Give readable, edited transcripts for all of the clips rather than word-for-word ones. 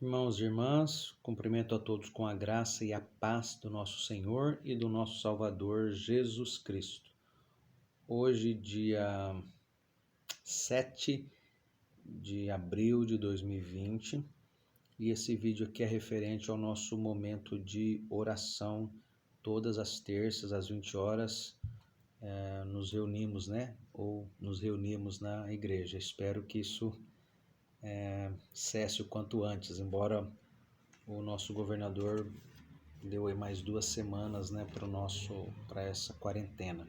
Irmãos e irmãs, cumprimento a todos com a graça e a paz do nosso Senhor e do nosso Salvador Jesus Cristo. Hoje, dia 7 de abril de 2020, e esse vídeo aqui é referente ao nosso momento de oração. Todas as terças, às 20 horas, nos reunimos, Ou nos reunimos na igreja. Espero que isso cesse o quanto antes, embora o nosso governador deu aí mais 2 semanas, para essa quarentena.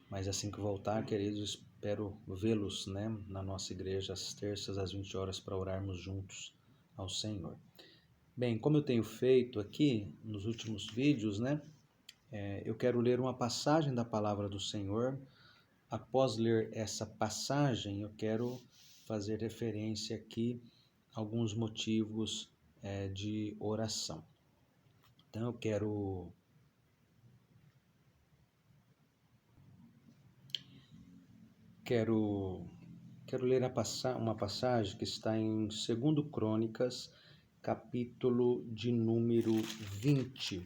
Mas assim que voltar, queridos, espero vê-los, na nossa igreja às terças às 20 horas para orarmos juntos ao Senhor. Bem, como eu tenho feito aqui nos últimos vídeos, eu quero ler uma passagem da palavra do Senhor. Após ler essa passagem, eu quero fazer referência aqui a alguns motivos de oração. Então eu quero ler uma passagem que está em 2 Crônicas, capítulo de número 20.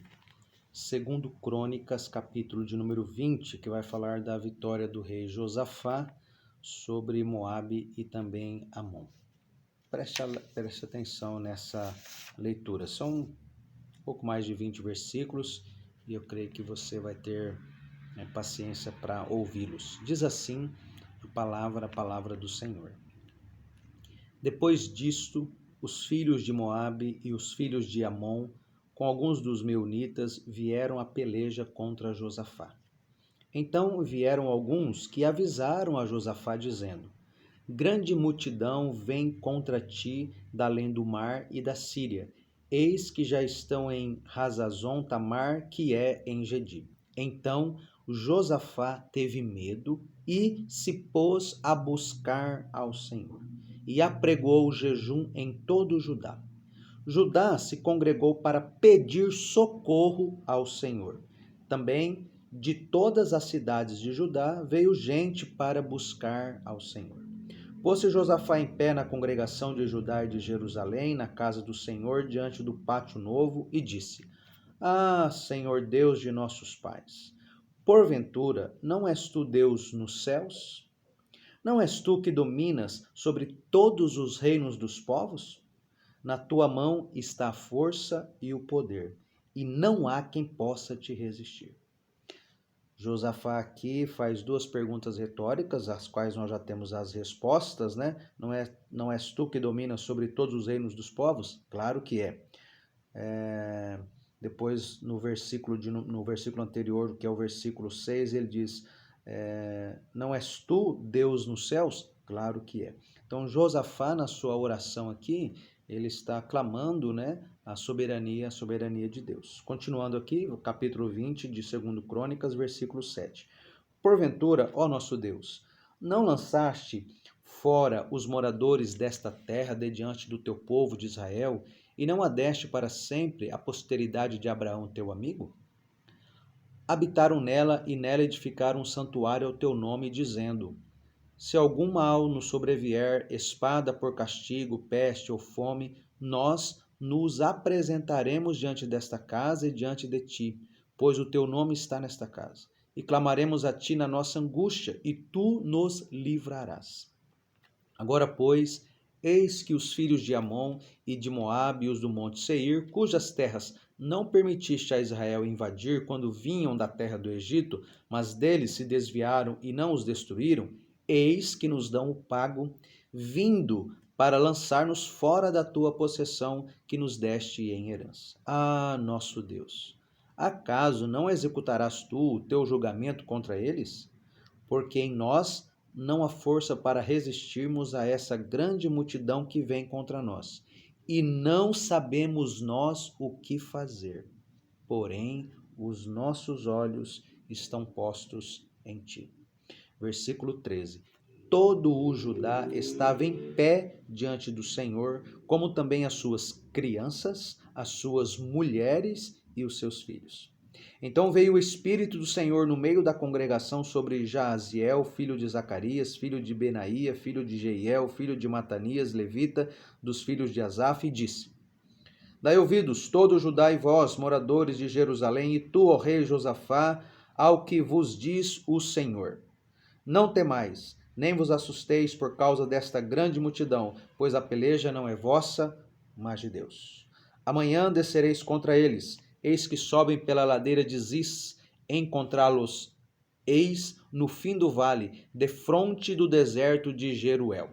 2 Crônicas, capítulo de número 20, que vai falar da vitória do rei Josafá sobre Moabe e também Amon. Preste atenção nessa leitura. São um pouco mais de 20 versículos e eu creio que você vai ter paciência para ouvi-los. Diz assim a palavra do Senhor. Depois disto, os filhos de Moabe e os filhos de Amon, com alguns dos meunitas, vieram à peleja contra Josafá. Então vieram alguns que avisaram a Josafá, dizendo: Grande multidão vem contra ti da além do mar e da Síria. Eis que já estão em Hazazon Tamar, que é em Gedi. Então Josafá teve medo e se pôs a buscar ao Senhor, e apregou o jejum em todo o Judá. Judá se congregou para pedir socorro ao Senhor. Também de todas as cidades de Judá veio gente para buscar ao Senhor. Pôs-se Josafá em pé na congregação de Judá e de Jerusalém, na casa do Senhor, diante do pátio novo, e disse: Ah, Senhor Deus de nossos pais, porventura não és tu Deus nos céus? Não és tu que dominas sobre todos os reinos dos povos? Na tua mão está a força e o poder, e não há quem possa te resistir. Josafá aqui faz duas perguntas retóricas, às quais nós já temos as respostas, Não és tu que dominas sobre todos os reinos dos povos? Claro que é. Depois, no versículo anterior, que é o versículo 6, ele diz: Não és tu Deus nos céus? Claro que é. Então, Josafá, na sua oração aqui, ele está clamando, a soberania de Deus. Continuando aqui, o capítulo 20 de 2 Crônicas, versículo 7. Porventura, ó nosso Deus, não lançaste fora os moradores desta terra de diante do teu povo de Israel, e não a deste para sempre a posteridade de Abraão, teu amigo? Habitaram nela e nela edificaram um santuário ao teu nome, dizendo: Se algum mal nos sobrevier, espada por castigo, peste ou fome, nós nos apresentaremos diante desta casa e diante de ti, pois o teu nome está nesta casa. E clamaremos a ti na nossa angústia, e tu nos livrarás. Agora, pois, eis que os filhos de Amon e de Moabe e os do monte Seir, cujas terras não permitiste a Israel invadir quando vinham da terra do Egito, mas deles se desviaram e não os destruíram, eis que nos dão o pago, vindo para lançar-nos fora da tua possessão que nos deste em herança. Ah, nosso Deus, acaso não executarás tu o teu julgamento contra eles? Porque em nós não há força para resistirmos a essa grande multidão que vem contra nós, e não sabemos nós o que fazer. Porém, os nossos olhos estão postos em ti. Versículo 13. Todo o Judá estava em pé diante do Senhor, como também as suas crianças, as suas mulheres e os seus filhos. Então veio o Espírito do Senhor no meio da congregação sobre Jaaziel, filho de Zacarias, filho de Benaía, filho de Jeiel, filho de Matanias, levita, dos filhos de Asaf, e disse: Dai ouvidos, todo Judá e vós, moradores de Jerusalém, e tu, ó rei Josafá, ao que vos diz o Senhor. Não temais, nem vos assusteis por causa desta grande multidão, pois a peleja não é vossa, mas de Deus. Amanhã descereis contra eles, eis que sobem pela ladeira de Ziz, encontrá-los eis no fim do vale, defronte do deserto de Jeruel.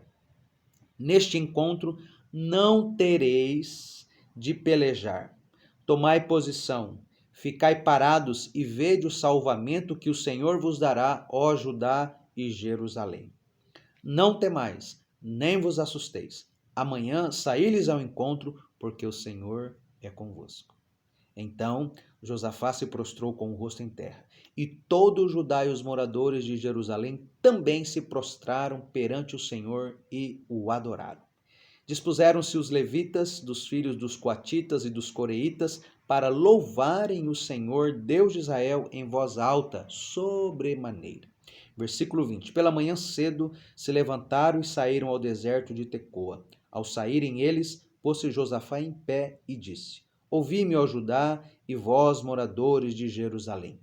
Neste encontro não tereis de pelejar. Tomai posição, ficai parados e vede o salvamento que o Senhor vos dará, ó Judá e Jerusalém. Não temais, nem vos assusteis. Amanhã saí-lhes ao encontro, porque o Senhor é convosco. Então Josafá se prostrou com o rosto em terra, e todo o Judá e os moradores de Jerusalém também se prostraram perante o Senhor e o adoraram. Dispuseram-se os levitas, dos filhos dos coatitas e dos coreitas, para louvarem o Senhor, Deus de Israel, em voz alta, sobremaneira. Versículo 20. Pela manhã cedo se levantaram e saíram ao deserto de Tecoa. Ao saírem eles, pôs-se Josafá em pé e disse: Ouvi-me, ó Judá, e vós, moradores de Jerusalém.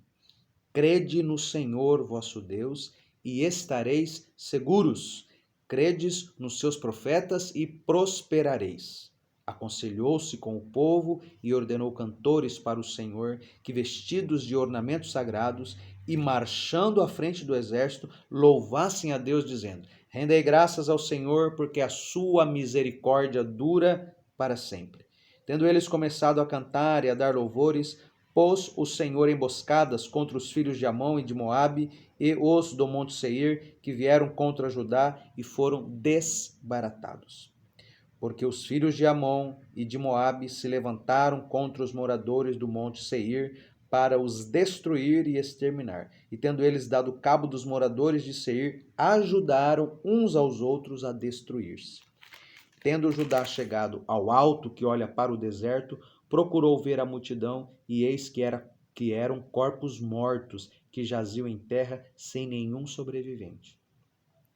Crede no Senhor vosso Deus, e estareis seguros. Credes nos seus profetas e prosperareis. Aconselhou-se com o povo e ordenou cantores para o Senhor, que vestidos de ornamentos sagrados e marchando à frente do exército, louvassem a Deus, dizendo: Rendei graças ao Senhor, porque a sua misericórdia dura para sempre. Tendo eles começado a cantar e a dar louvores, pôs o Senhor emboscadas contra os filhos de Amon e de Moabe e os do monte Seir, que vieram contra Judá e foram desbaratados. Porque os filhos de Amon e de Moabe se levantaram contra os moradores do monte Seir para os destruir e exterminar. E tendo eles dado cabo dos moradores de Seir, ajudaram uns aos outros a destruir-se. Tendo Judá chegado ao alto que olha para o deserto, procurou ver a multidão, e eis que eram corpos mortos que jaziam em terra sem nenhum sobrevivente.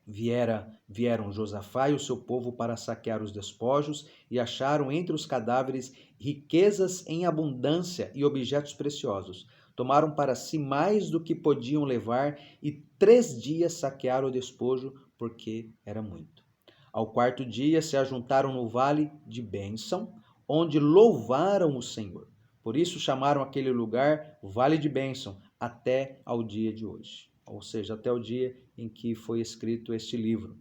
Vieram Josafá e o seu povo para saquear os despojos, e acharam entre os cadáveres riquezas em abundância e objetos preciosos. Tomaram para si mais do que podiam levar, e 3 dias saquearam o despojo, porque era muito. Ao 4º dia se ajuntaram no vale de Bênção, onde louvaram o Senhor. Por isso chamaram aquele lugar Vale de Bênção, até ao dia de hoje. Ou seja, até o dia em que foi escrito este livro.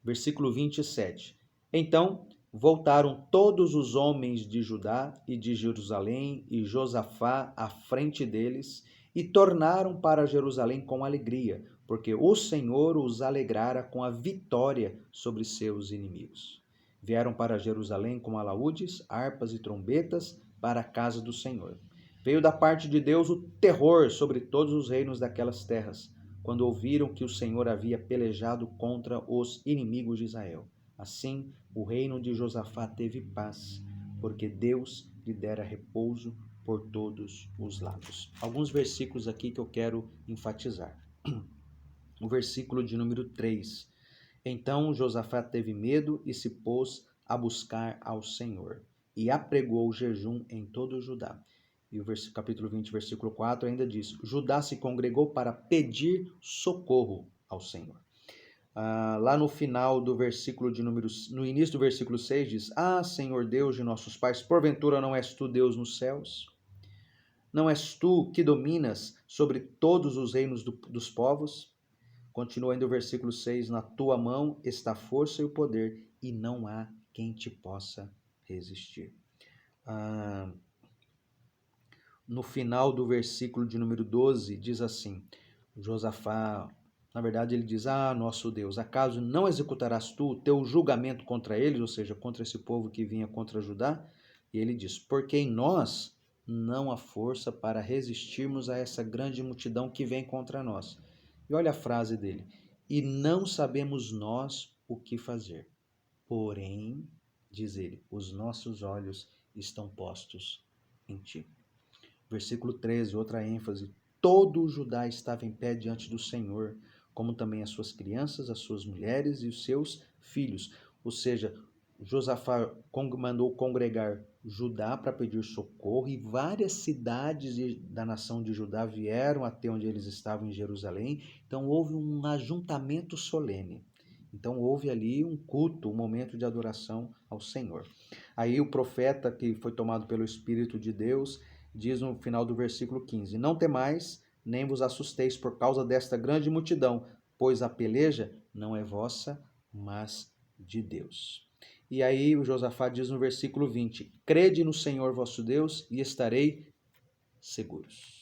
Versículo 27. Então voltaram todos os homens de Judá e de Jerusalém e Josafá à frente deles, e tornaram para Jerusalém com alegria, porque o Senhor os alegrara com a vitória sobre seus inimigos. Vieram para Jerusalém com alaúdes, harpas e trombetas para a casa do Senhor. Veio da parte de Deus o terror sobre todos os reinos daquelas terras, quando ouviram que o Senhor havia pelejado contra os inimigos de Israel. Assim, o reino de Josafá teve paz, porque Deus lhe dera repouso por todos os lados. Alguns versículos aqui que eu quero enfatizar. O versículo de número 3. Então Josafá teve medo e se pôs a buscar ao Senhor, e apregou o jejum em todo o Judá. E o capítulo 20, versículo 4 ainda diz: Judá se congregou para pedir socorro ao Senhor. Lá no final do versículo no início do versículo 6 diz: Senhor Deus de nossos pais, porventura não és tu Deus nos céus? Não és tu que dominas sobre todos os reinos dos povos? Continua ainda o versículo 6, na tua mão está a força e o poder, e não há quem te possa resistir. No final do versículo de número 12, diz assim, Josafá, na verdade ele diz, nosso Deus, acaso não executarás tu o teu julgamento contra eles, ou seja, contra esse povo que vinha contra Judá? E ele diz, porque em nós não há força para resistirmos a essa grande multidão que vem contra nós. E olha a frase dele, e não sabemos nós o que fazer. Porém, diz ele, os nossos olhos estão postos em ti. Versículo 13, outra ênfase. Todo o Judá estava em pé diante do Senhor, como também as suas crianças, as suas mulheres e os seus filhos. Ou seja, Josafá mandou congregar Judá para pedir socorro, e várias cidades da nação de Judá vieram até onde eles estavam, em Jerusalém. Então houve um ajuntamento solene. Então houve ali um culto, um momento de adoração ao Senhor. Aí o profeta, que foi tomado pelo Espírito de Deus, diz no final do versículo 15: Não temais, nem vos assusteis por causa desta grande multidão, pois a peleja não é vossa, mas de Deus. E aí o Josafá diz no versículo 20: Crede no Senhor vosso Deus e estarei seguros.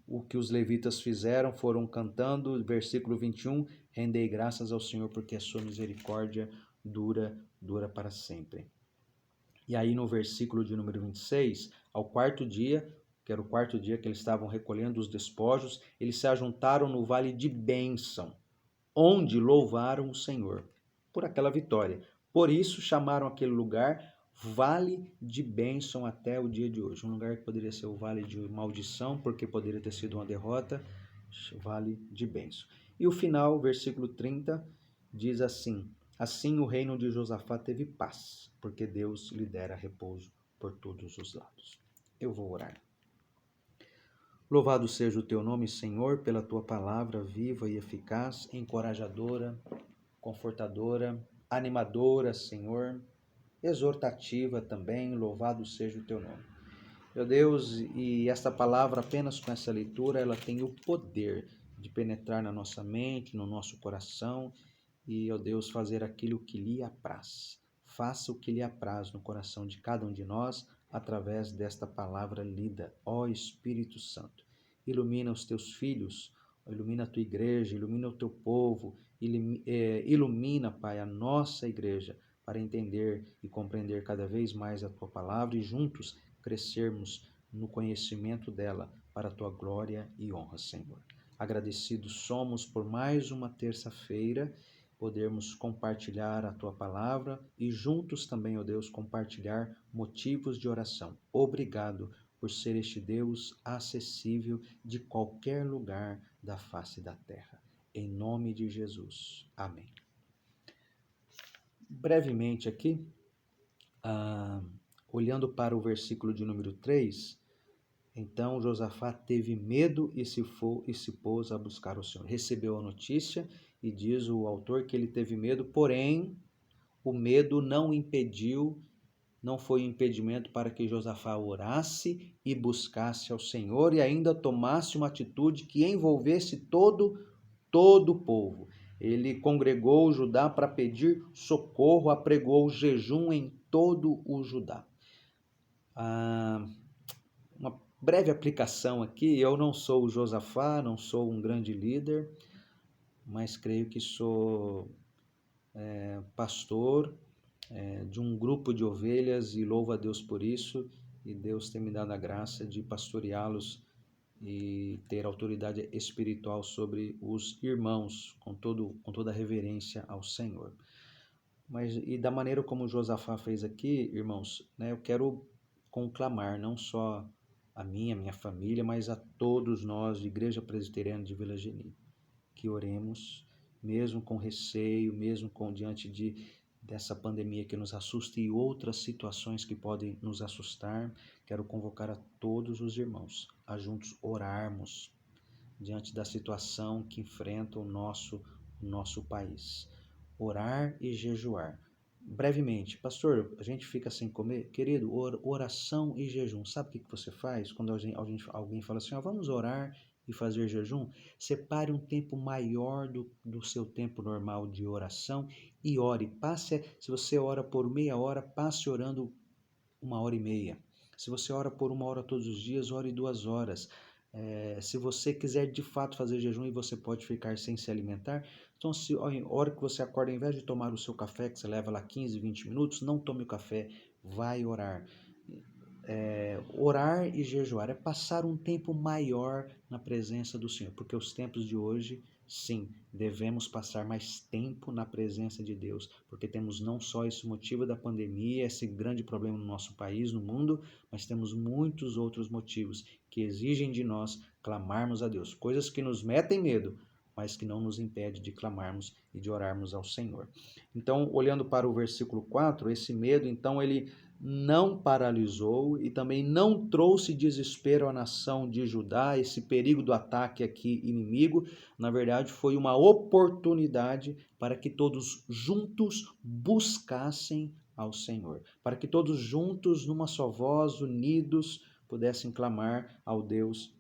O que os levitas fizeram, foram cantando, versículo 21, rendei graças ao Senhor porque a sua misericórdia dura para sempre. E aí no versículo de número 26, ao quarto dia, que era o quarto dia que eles estavam recolhendo os despojos, eles se ajuntaram no vale de Bênção, onde louvaram o Senhor por aquela vitória. Por isso chamaram aquele lugar Vale de Bênção até o dia de hoje. Um lugar que poderia ser o Vale de Maldição, porque poderia ter sido uma derrota, Vale de Bênção. E o final, versículo 30, diz assim: Assim o reino de Josafá teve paz, porque Deus lhe dera repouso por todos os lados. Eu vou orar. Louvado seja o teu nome, Senhor, pela tua palavra viva e eficaz, encorajadora, confortadora, animadora, Senhor, exortativa também. Louvado seja o teu nome. Meu Deus, e esta palavra, apenas com essa leitura, ela tem o poder de penetrar na nossa mente, no nosso coração e, ó Deus, fazer aquilo que lhe apraz. Faça o que lhe apraz no coração de cada um de nós através desta palavra lida. Ó Espírito Santo, ilumina os teus filhos, ilumina a tua igreja, ilumina o teu povo, ilumina, Pai, a nossa igreja para entender e compreender cada vez mais a tua palavra e juntos crescermos no conhecimento dela para a tua glória e honra, Senhor. Agradecidos somos por mais uma terça-feira podermos compartilhar a tua palavra e juntos também, ó Deus, compartilhar motivos de oração. Obrigado por ser este Deus acessível de qualquer lugar da face da terra. Em nome de Jesus. Amém. Brevemente aqui, olhando para o versículo de número 3, então Josafá teve medo e se pôs a buscar o Senhor. Recebeu a notícia e diz o autor que ele teve medo, porém o medo não foi impedimento para que Josafá orasse e buscasse ao Senhor e ainda tomasse uma atitude que envolvesse todo o povo. Ele congregou o Judá para pedir socorro, apregou o jejum em todo o Judá. Uma breve aplicação aqui: eu não sou o Josafá, não sou um grande líder, mas creio que sou pastor de um grupo de ovelhas e louvo a Deus por isso, e Deus tem me dado a graça de pastoreá-los e ter autoridade espiritual sobre os irmãos, com toda a reverência ao Senhor. Mas, e da maneira como Josafá fez aqui, irmãos, né, eu quero conclamar não só a minha família, mas a todos nós de Igreja Presbiteriana de Vila Geni, que oremos, mesmo com receio, mesmo diante dessa pandemia que nos assusta e outras situações que podem nos assustar. Quero convocar a todos os irmãos a juntos orarmos diante da situação que enfrenta o nosso país. Orar e jejuar. Brevemente, pastor, a gente fica sem comer? Querido, oração e jejum. Sabe o que você faz quando alguém fala assim, vamos orar e fazer jejum? Separe um tempo maior do seu tempo normal de oração e ore. Se você ora por meia hora, passe orando 1h30. Se você ora por 1 hora todos os dias, ore 2 horas. Se você quiser de fato fazer jejum e você pode ficar sem se alimentar, então a hora que você acorda, ao invés de tomar o seu café, que você leva lá 15, 20 minutos, não tome o café, vai orar. Orar e jejuar é passar um tempo maior na presença do Senhor, porque os tempos de hoje Sim, devemos passar mais tempo na presença de Deus, porque temos não só esse motivo da pandemia, esse grande problema no nosso país, no mundo, mas temos muitos outros motivos que exigem de nós clamarmos a Deus, coisas que nos metem medo, mas que não nos impede de clamarmos e de orarmos ao Senhor. Então, olhando para o versículo 4, esse medo, então, ele não paralisou e também não trouxe desespero à nação de Judá, esse perigo do ataque aqui inimigo, na verdade foi uma oportunidade para que todos juntos buscassem ao Senhor, para que todos juntos, numa só voz, unidos, pudessem clamar ao Deus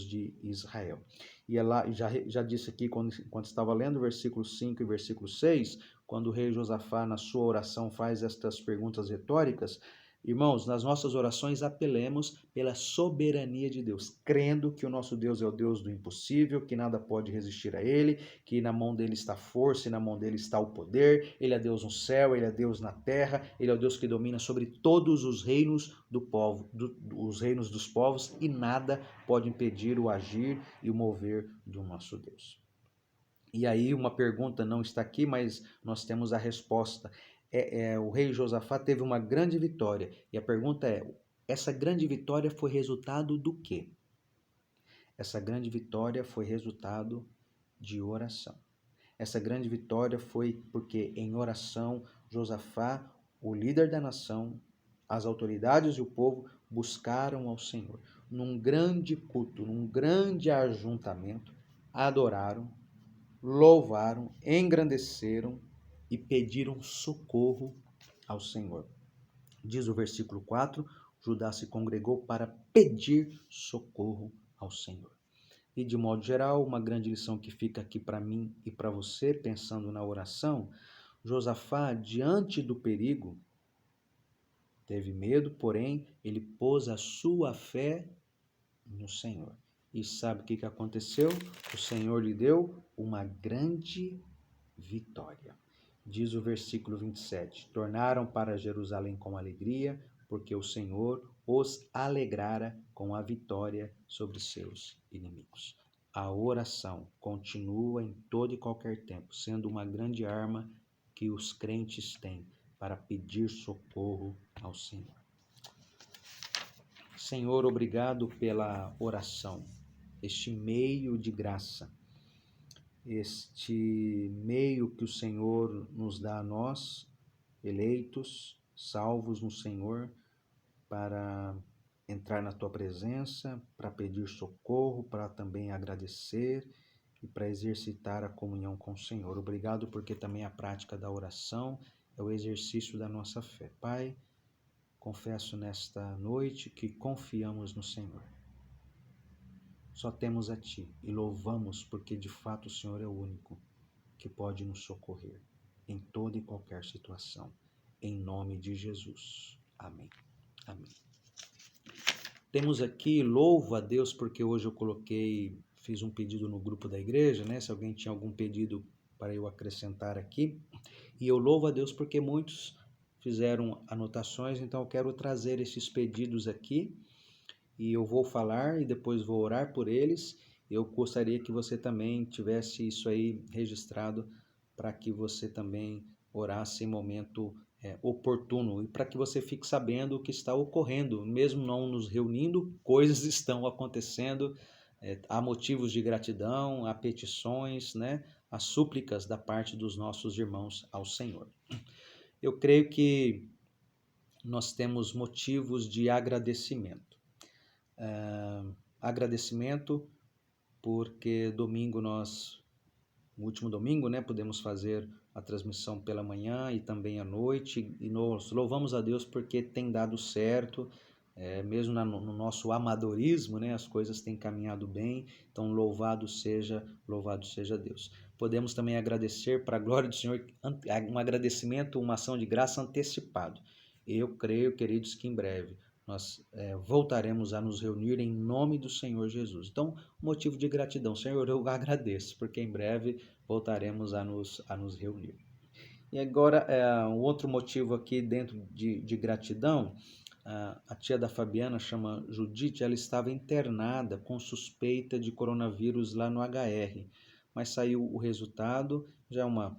de Israel. E ela já disse aqui, quando estava lendo versículo 5 e versículo 6, quando o rei Josafá, na sua oração, faz estas perguntas retóricas, irmãos, nas nossas orações apelemos pela soberania de Deus, crendo que o nosso Deus é o Deus do impossível, que nada pode resistir a Ele, que na mão dele está a força e na mão dele está o poder, Ele é Deus no céu, Ele é Deus na terra, Ele é o Deus que domina sobre todos os reinos os reinos dos povos, e nada pode impedir o agir e o mover do nosso Deus. E aí uma pergunta não está aqui, mas nós temos a resposta. O rei Josafá teve uma grande vitória. E a pergunta é, essa grande vitória foi resultado do quê? Essa grande vitória foi resultado de oração. Essa grande vitória foi porque em oração, Josafá, o líder da nação, as autoridades e o povo buscaram ao Senhor. Num grande culto, num grande ajuntamento, adoraram, louvaram, engrandeceram e pediram socorro ao Senhor. Diz o versículo 4, Judá se congregou para pedir socorro ao Senhor. E de modo geral, uma grande lição que fica aqui para mim e para você, pensando na oração, Josafá, diante do perigo, teve medo, porém, ele pôs a sua fé no Senhor. E sabe o que aconteceu? O Senhor lhe deu uma grande vitória. Diz o versículo 27, tornaram para Jerusalém com alegria, porque o Senhor os alegrara com a vitória sobre seus inimigos. A oração continua em todo e qualquer tempo, sendo uma grande arma que os crentes têm para pedir socorro ao Senhor. Senhor, obrigado pela oração, este meio de graça, este meio que o Senhor nos dá a nós, eleitos, salvos no Senhor, para entrar na tua presença, para pedir socorro, para também agradecer e para exercitar a comunhão com o Senhor. Obrigado porque também a prática da oração é o exercício da nossa fé. Pai, confesso nesta noite que confiamos no Senhor. Só temos a Ti e louvamos porque de fato o Senhor é o único que pode nos socorrer em toda e qualquer situação. Em nome de Jesus. Amém. Amém. Temos aqui, louvo a Deus porque hoje eu fiz um pedido no grupo da igreja, né? Se alguém tinha algum pedido para eu acrescentar aqui. E eu louvo a Deus porque muitos fizeram anotações, então eu quero trazer esses pedidos aqui. E eu vou falar e depois vou orar por eles. Eu gostaria que você também tivesse isso aí registrado para que você também orasse em momento oportuno e para que você fique sabendo o que está ocorrendo. Mesmo não nos reunindo, coisas estão acontecendo, há motivos de gratidão, há petições, né? Há súplicas da parte dos nossos irmãos ao Senhor. Eu creio que nós temos motivos de agradecimento. Agradecimento porque no último domingo, né, pudemos fazer a transmissão pela manhã e também à noite, e nós louvamos a Deus porque tem dado certo, mesmo no nosso amadorismo, né, as coisas têm caminhado bem, então louvado seja Deus. Podemos também agradecer para a glória do Senhor, um agradecimento, uma ação de graça antecipado. Eu creio, queridos, que em breve nós voltaremos a nos reunir em nome do Senhor Jesus. Então, motivo de gratidão. Senhor, eu agradeço, porque em breve voltaremos a nos reunir. E agora, um outro motivo aqui dentro de gratidão, a tia da Fabiana, chama Judite, ela estava internada com suspeita de coronavírus lá no HR, mas saiu o resultado, já é uma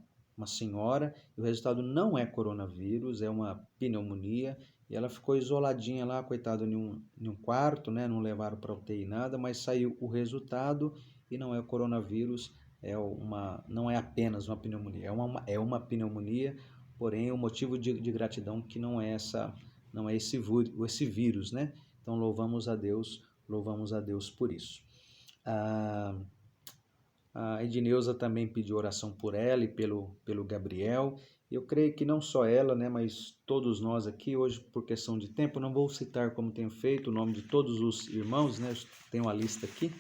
senhora, e o resultado não é coronavírus, é uma pneumonia, e ela ficou isoladinha lá, coitada, em um quarto, né? Não levaram para UTI nada, mas saiu o resultado e não é o coronavírus, não é apenas uma pneumonia, é uma pneumonia, porém o motivo de gratidão que não é esse vírus, né? Então louvamos a Deus por isso. A Edneuza também pediu oração por ela e pelo Gabriel. Eu creio que não só ela, né, mas todos nós aqui, hoje, por questão de tempo, não vou citar como tenho feito o nome de todos os irmãos, né? Tenho uma lista aqui,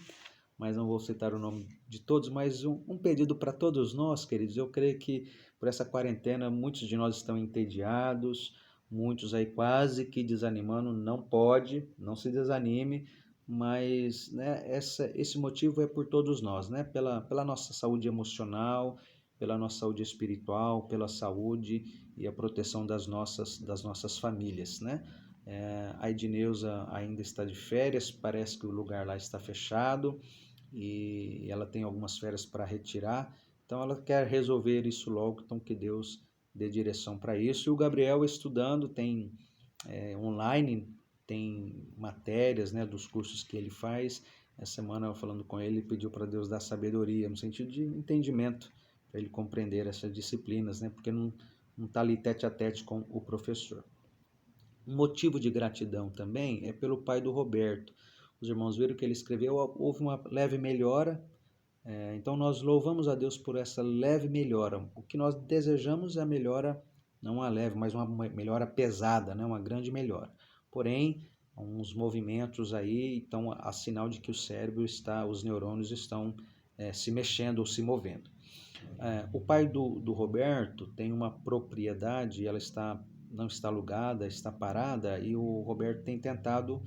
mas não vou citar o nome de todos, mas um pedido para todos nós, queridos. Eu creio que por essa quarentena muitos de nós estão entediados, muitos aí quase que desanimando. Não pode, não se desanime, mas né, esse motivo é por todos nós, né? Pela nossa saúde emocional, pela nossa saúde espiritual, pela saúde e a proteção das nossas famílias, né? A Edneuza ainda está de férias, parece que o lugar lá está fechado e ela tem algumas férias para retirar, então ela quer resolver isso logo, então que Deus dê direção para isso. E o Gabriel estudando, tem online, tem matérias, né, dos cursos que ele faz. Essa semana eu falando com ele, pediu para Deus dar sabedoria, no sentido de entendimento, para ele compreender essas disciplinas, né, porque não está ali tete a tete com o professor. Um motivo de gratidão também é pelo pai do Roberto. Os irmãos viram que ele escreveu, houve uma leve melhora, então nós louvamos a Deus por essa leve melhora. O que nós desejamos é a melhora, não uma leve, mas uma melhora pesada, né? Uma grande melhora. Porém, uns movimentos aí, então a sinal de que o cérebro os neurônios estão se mexendo ou se movendo. O pai do Roberto tem uma propriedade, ela não está alugada, está parada, e o Roberto tem tentado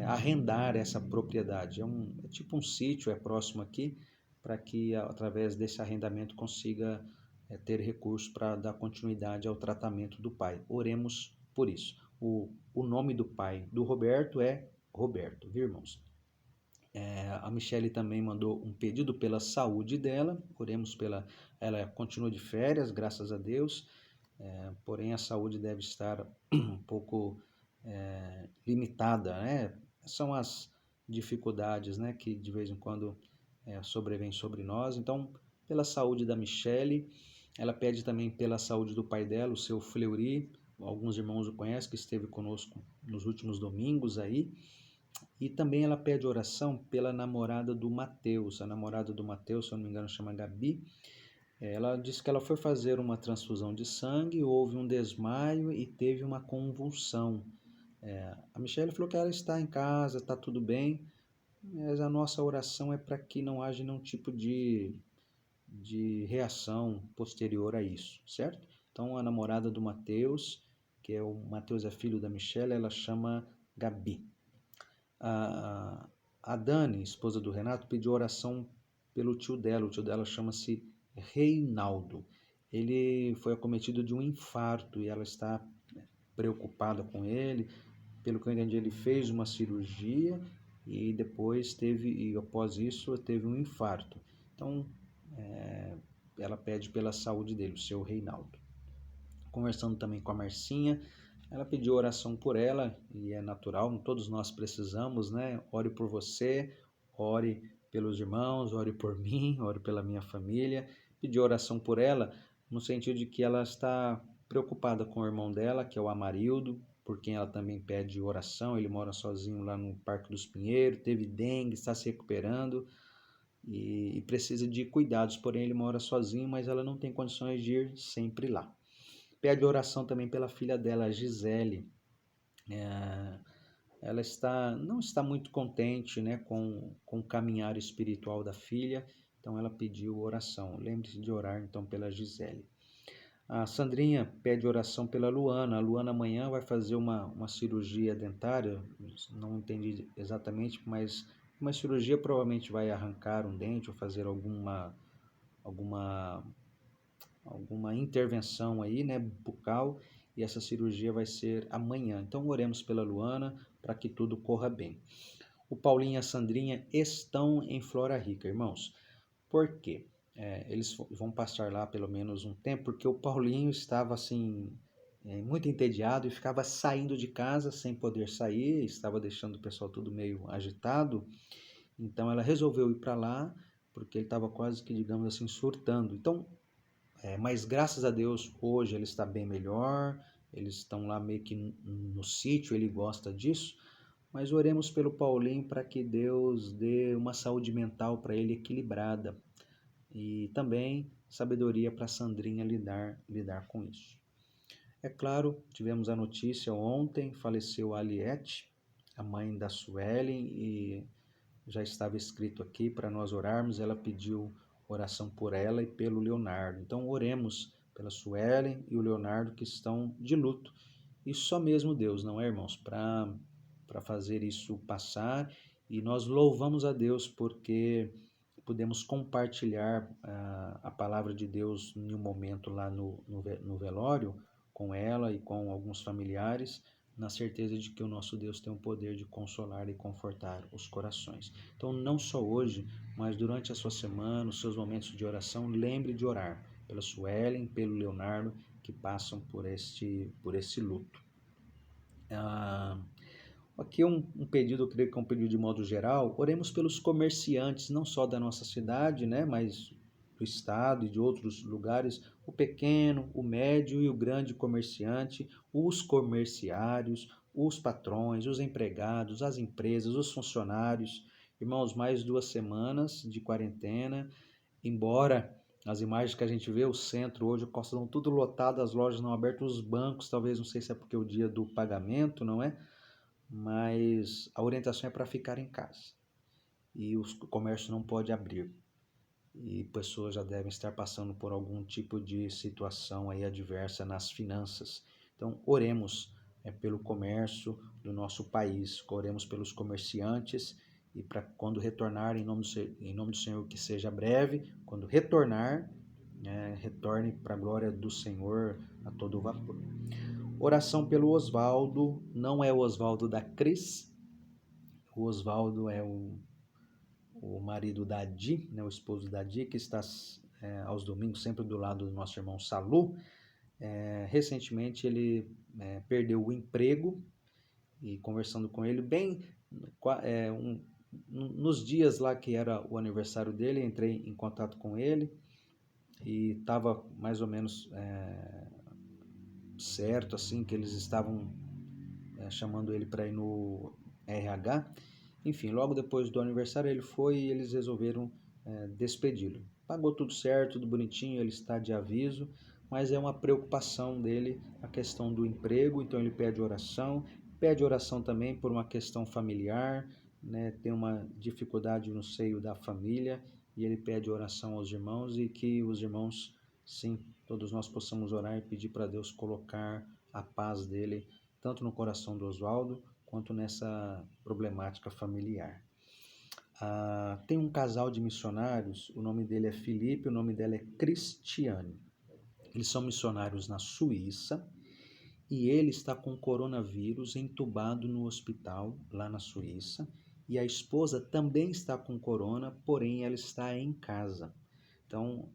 arrendar essa propriedade. É tipo um sítio, é próximo aqui, para que através desse arrendamento consiga ter recursos para dar continuidade ao tratamento do pai. Oremos por isso. O nome do pai do Roberto é Roberto, viu, irmãos? A Michele também mandou um pedido pela saúde dela, oremos ela continua de férias, graças a Deus, porém a saúde deve estar um pouco limitada, né? São as dificuldades, né, que de vez em quando sobrevêm sobre nós. Então, pela saúde da Michele, ela pede também pela saúde do pai dela, o seu Fleury, alguns irmãos o conhecem, que esteve conosco nos últimos domingos aí. E também ela pede oração pela namorada do Mateus. A namorada do Mateus, se eu não me engano, chama Gabi. Ela disse que ela foi fazer uma transfusão de sangue, houve um desmaio e teve uma convulsão. A Michelle falou que ela está em casa, está tudo bem, mas a nossa oração é para que não haja nenhum tipo de reação posterior a isso, certo? Então a namorada do Mateus, o Mateus é filho da Michelle, ela chama Gabi. A Dani, esposa do Renato, pediu oração pelo tio dela. O tio dela chama-se Reinaldo. Ele foi acometido de um infarto e ela está preocupada com ele. Pelo que eu entendi, ele fez uma cirurgia e depois após isso, teve um infarto. Então, ela pede pela saúde dele, o seu Reinaldo. Conversando também com a Marcinha, ela pediu oração por ela, e é natural, todos nós precisamos, né? Ore por você, ore pelos irmãos, ore por mim, ore pela minha família. Pediu oração por ela, no sentido de que ela está preocupada com o irmão dela, que é o Amarildo, por quem ela também pede oração. Ele mora sozinho lá no Parque dos Pinheiros, teve dengue, está se recuperando e precisa de cuidados, porém ele mora sozinho, mas ela não tem condições de ir sempre lá. Pede oração também pela filha dela, a Gisele. Ela não está muito contente, né, com o caminhar espiritual da filha, então ela pediu oração. Lembre-se de orar então pela Gisele. A Sandrinha pede oração pela Luana. A Luana amanhã vai fazer uma cirurgia dentária, não entendi exatamente, mas uma cirurgia provavelmente vai arrancar um dente ou fazer alguma intervenção aí, né, bucal, e essa cirurgia vai ser amanhã. Então oremos pela Luana para que tudo corra bem. O Paulinho e a Sandrinha estão em Flora Rica, irmãos. Por quê? Eles vão passar lá pelo menos um tempo, porque o Paulinho estava assim, muito entediado e ficava saindo de casa sem poder sair, estava deixando o pessoal tudo meio agitado. Então ela resolveu ir para lá, porque ele estava quase que, digamos assim, surtando. Então, mas graças a Deus, hoje ele está bem melhor, eles estão lá meio que no sítio, ele gosta disso. Mas oremos pelo Paulinho para que Deus dê uma saúde mental para ele equilibrada e também sabedoria para Sandrinha lidar com isso. É claro, tivemos a notícia ontem, faleceu a Aliette, a mãe da Suelen, e já estava escrito aqui para nós orarmos, ela pediu oração por ela e pelo Leonardo. Então oremos pela Suelen e o Leonardo que estão de luto. E só mesmo Deus, não é, irmãos, para fazer isso passar. E nós louvamos a Deus porque podemos compartilhar a palavra de Deus em um momento lá no velório com ela e com alguns familiares, na certeza de que o nosso Deus tem o poder de consolar e confortar os corações. Então, não só hoje, mas durante a sua semana, os seus momentos de oração, lembre de orar pela Suelen, pelo Leonardo, que passam por esse luto. Aqui um pedido, eu creio que é um pedido de modo geral. Oremos pelos comerciantes, não só da nossa cidade, né, mas do estado e de outros lugares, o pequeno, o médio e o grande comerciante, os comerciários, os patrões, os empregados, as empresas, os funcionários. Irmãos, mais 2 semanas de quarentena, embora as imagens que a gente vê, o centro hoje, o Costa, estão tudo lotado, as lojas não abertas, os bancos, talvez, não sei se é porque é o dia do pagamento, não é? Mas a orientação é para ficar em casa e o comércio não pode abrir e pessoas já devem estar passando por algum tipo de situação aí adversa nas finanças. Então, oremos pelo comércio do nosso país, oremos pelos comerciantes e para quando retornar, em nome do Senhor, que seja breve, quando retornar, retorne para a glória do Senhor a todo vapor. Oração pelo Oswaldo, não é o Oswaldo da Cris, o Oswaldo é o marido da Di, né, o esposo da Di, que está aos domingos sempre do lado do nosso irmão Salu. Recentemente ele perdeu o emprego e conversando com ele, bem nos dias lá que era o aniversário dele, entrei em contato com ele e estava mais ou menos certo, assim, que eles estavam chamando ele para ir no RH. Enfim, logo depois do aniversário ele foi e eles resolveram despedi-lo. Pagou tudo certo, tudo bonitinho, ele está de aviso, mas é uma preocupação dele a questão do emprego, então ele pede oração também por uma questão familiar, né? Tem uma dificuldade no seio da família e ele pede oração aos irmãos e que os irmãos, sim, todos nós possamos orar e pedir para Deus colocar a paz dele tanto no coração do Oswaldo quanto nessa problemática familiar. Tem um casal de missionários, o nome dele é Felipe, o nome dela é Cristiane. Eles são missionários na Suíça e ele está com coronavírus entubado no hospital lá na Suíça e a esposa também está com corona, porém ela está em casa. Então,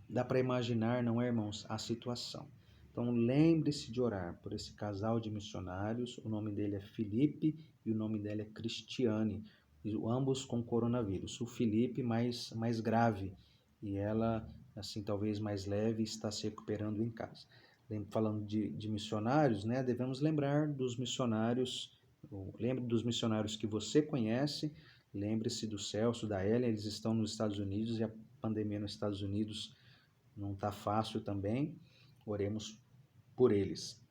dá para imaginar, não é, irmãos, a situação. Então lembre-se de orar por esse casal de missionários, o nome dele é Felipe e o nome dela é Cristiane, ambos com coronavírus. O Felipe mais grave e ela, assim, talvez mais leve, está se recuperando em casa. Falando de missionários, né, devemos lembrar dos missionários, lembre dos missionários que você conhece, lembre-se do Celso, da Ellen, eles estão nos Estados Unidos e a pandemia nos Estados Unidos não está fácil também, oremos por eles.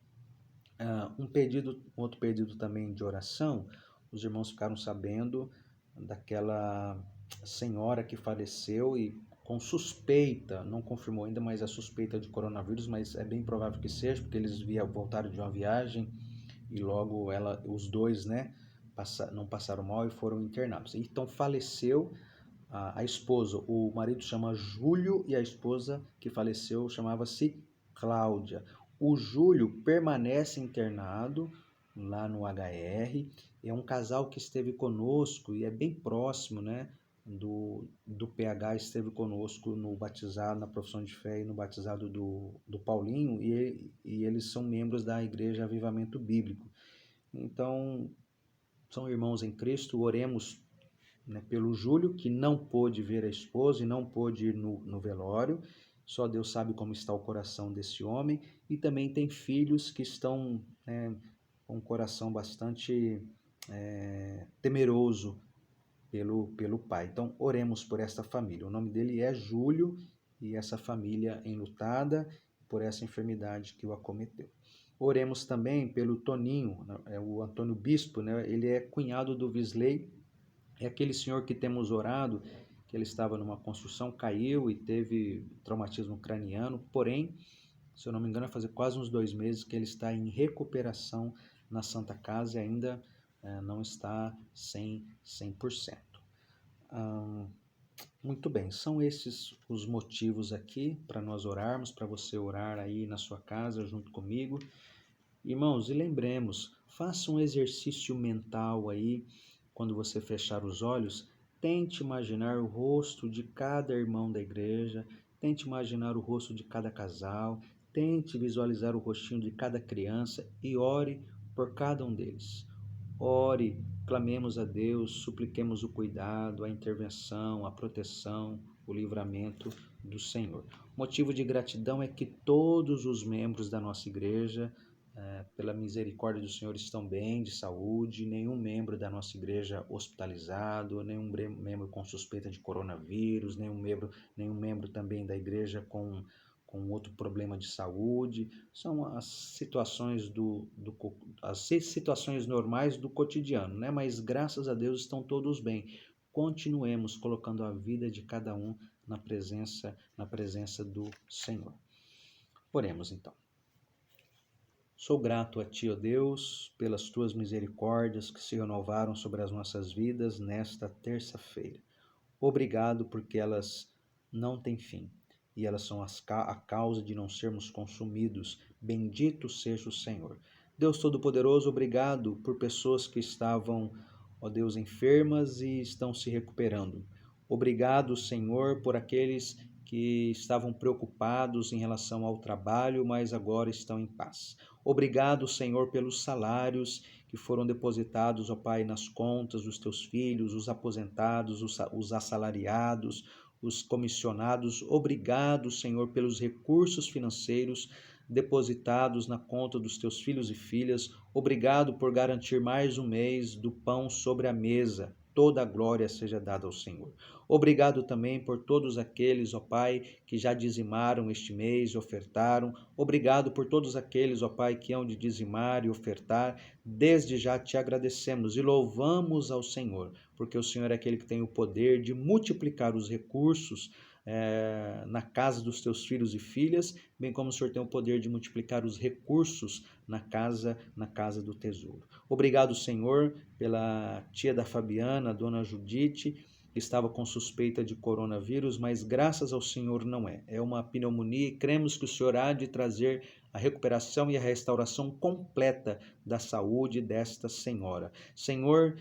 Outro pedido também de oração, os irmãos ficaram sabendo daquela senhora que faleceu e com suspeita, não confirmou ainda, mas a suspeita de coronavírus, mas é bem provável que seja, porque eles voltaram de uma viagem e logo os dois, né, não passaram mal e foram internados. Então faleceu a esposa, o marido chama Júlio e a esposa que faleceu chamava-se Cláudia. O Júlio permanece internado lá no HR, é um casal que esteve conosco e é bem próximo, né? do PH esteve conosco no batizado, na profissão de fé e no batizado do Paulinho, e eles são membros da Igreja Avivamento Bíblico. Então, são irmãos em Cristo. Oremos, né, pelo Júlio, que não pôde ver a esposa e não pôde ir no velório. Só Deus sabe como está o coração desse homem. E também tem filhos que estão, né, com um coração bastante temeroso pelo pai. Então, oremos por esta família. O nome dele é Júlio, e essa família enlutada por essa enfermidade que o acometeu. Oremos também pelo Toninho, o Antônio Bispo, né? Ele é cunhado do Visley, é aquele senhor que temos orado, que ele estava numa construção, caiu e teve traumatismo craniano, porém, se eu não me engano, vai fazer quase uns 2 meses que ele está em recuperação na Santa Casa e ainda não está 100%. Muito bem, são esses os motivos aqui para nós orarmos, para você orar aí na sua casa junto comigo. Irmãos, e lembremos, faça um exercício mental aí, quando você fechar os olhos, tente imaginar o rosto de cada irmão da igreja, tente imaginar o rosto de cada casal, tente visualizar o rostinho de cada criança e ore por cada um deles. Ore, clamemos a Deus, supliquemos o cuidado, a intervenção, a proteção, o livramento do Senhor. Motivo de gratidão é que todos os membros da nossa igreja, pela misericórdia do Senhor, estão bem, de saúde, nenhum membro da nossa igreja hospitalizado, nenhum membro com suspeita de coronavírus, nenhum membro também da igreja com outro problema de saúde. São as situações as situações normais do cotidiano, né? Mas graças a Deus estão todos bem. Continuemos colocando a vida de cada um na presença do Senhor. Oremos então. Sou grato a Ti, ó Deus, pelas Tuas misericórdias que se renovaram sobre as nossas vidas nesta terça-feira. Obrigado porque elas não têm fim e elas são a causa de não sermos consumidos. Bendito seja o Senhor. Deus Todo-Poderoso, obrigado por pessoas que estavam, ó Deus, enfermas e estão se recuperando. Obrigado, Senhor, por aqueles que estavam preocupados em relação ao trabalho, mas agora estão em paz. Obrigado, Senhor, pelos salários que foram depositados, ó Pai, nas contas dos Teus filhos, os aposentados, os assalariados, os comissionados. Obrigado, Senhor, pelos recursos financeiros depositados na conta dos Teus filhos e filhas. Obrigado por garantir mais um mês do pão sobre a mesa. Toda a glória seja dada ao Senhor. Obrigado também por todos aqueles, ó Pai, que já dizimaram este mês, ofertaram. Obrigado por todos aqueles, ó Pai, que hão de dizimar e ofertar. Desde já te agradecemos e louvamos ao Senhor, porque o Senhor é aquele que tem o poder de multiplicar os recursos na casa dos teus filhos e filhas, bem como o Senhor tem o poder de multiplicar os recursos na casa do tesouro. Obrigado, Senhor, pela tia da Fabiana, a dona Judite, que estava com suspeita de coronavírus, mas graças ao Senhor não é. É uma pneumonia e cremos que o Senhor há de trazer a recuperação e a restauração completa da saúde desta senhora. Senhor,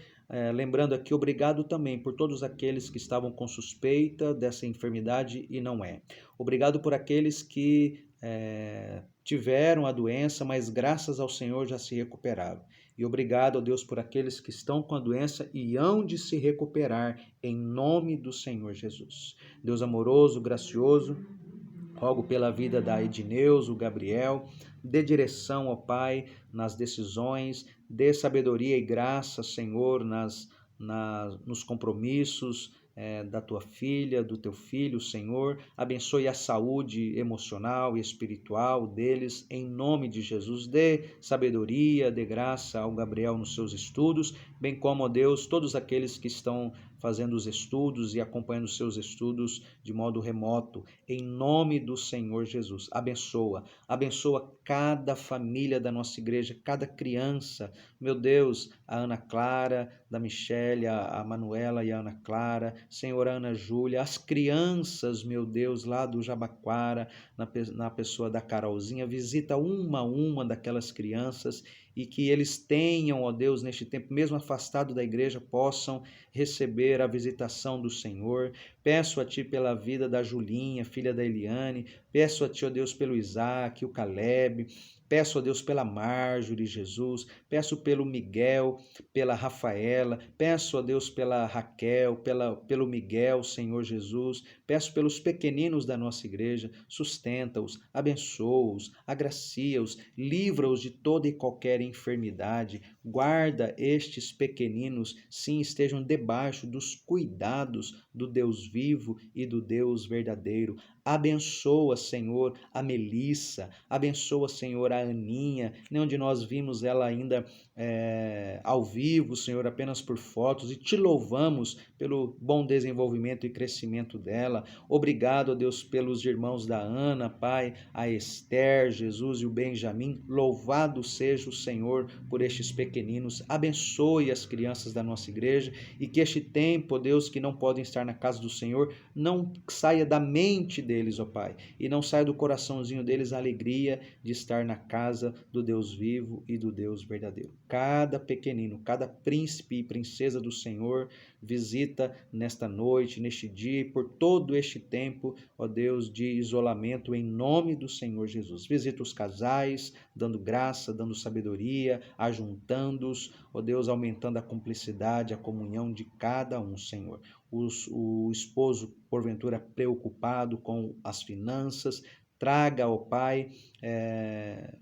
lembrando aqui, obrigado também por todos aqueles que estavam com suspeita dessa enfermidade e não é. Obrigado por aqueles que tiveram a doença, mas graças ao Senhor já se recuperaram. E obrigado, ó Deus, por aqueles que estão com a doença e hão de se recuperar em nome do Senhor Jesus. Deus amoroso, gracioso, rogo pela vida da Edneus, o Gabriel, dê direção, ó Pai, nas decisões, dê sabedoria e graça, Senhor, nos compromissos da tua filha, do teu filho, Senhor. Abençoe a saúde emocional e espiritual deles, em nome de Jesus. Dê sabedoria, dê graça ao Gabriel nos seus estudos, bem como, ó Deus, todos aqueles que estão fazendo os estudos e acompanhando os seus estudos de modo remoto, em nome do Senhor Jesus. Abençoa cada família da nossa igreja, cada criança, meu Deus, a Ana Clara, da Michele, a Manuela e a Ana Clara, Senhor, a Ana Júlia, as crianças, meu Deus, lá do Jabaquara, na pessoa da Carolzinha, visita uma a uma daquelas crianças e que eles tenham, ó Deus, neste tempo, mesmo afastado da igreja, possam receber a visitação do Senhor. Peço a Ti pela vida da Julinha, filha da Eliane, peço a Ti, ó Deus, pelo Isaac, o Caleb, peço a Deus pela Marjorie, Jesus, peço pelo Miguel, pela Rafaela, peço a Deus pela Raquel, pelo Miguel, Senhor Jesus, peço pelos pequeninos da nossa igreja, sustenta-os, abençoa-os, agracia-os, livra-os de toda e qualquer enfermidade, guarda estes pequeninos, sim, estejam debaixo dos cuidados do Deus vivo e do Deus verdadeiro. Abençoa, Senhor, a Melissa, abençoa, Senhor, a Aninha, onde nós vimos ela ainda ao vivo, Senhor, apenas por fotos, e te louvamos pelo bom desenvolvimento e crescimento dela. Obrigado, ó Deus, pelos irmãos da Ana, Pai, a Esther, Jesus e o Benjamim. Louvado seja o Senhor por estes pequeninos. Abençoe as crianças da nossa igreja e que este tempo, ó Deus, que não podem estar na casa do Senhor, não saia da mente deles, ó Pai, e não saia do coraçãozinho deles a alegria de estar na casa do Deus vivo e do Deus verdadeiro. Cada pequenino, cada príncipe e princesa do Senhor, visita nesta noite, neste dia e por todo este tempo, ó Deus, de isolamento, em nome do Senhor Jesus. Visita os casais, dando graça, dando sabedoria, ajuntando-os, ó Deus, aumentando a cumplicidade, a comunhão de cada um, Senhor. O esposo, porventura, preocupado com as finanças, traga, ó Pai,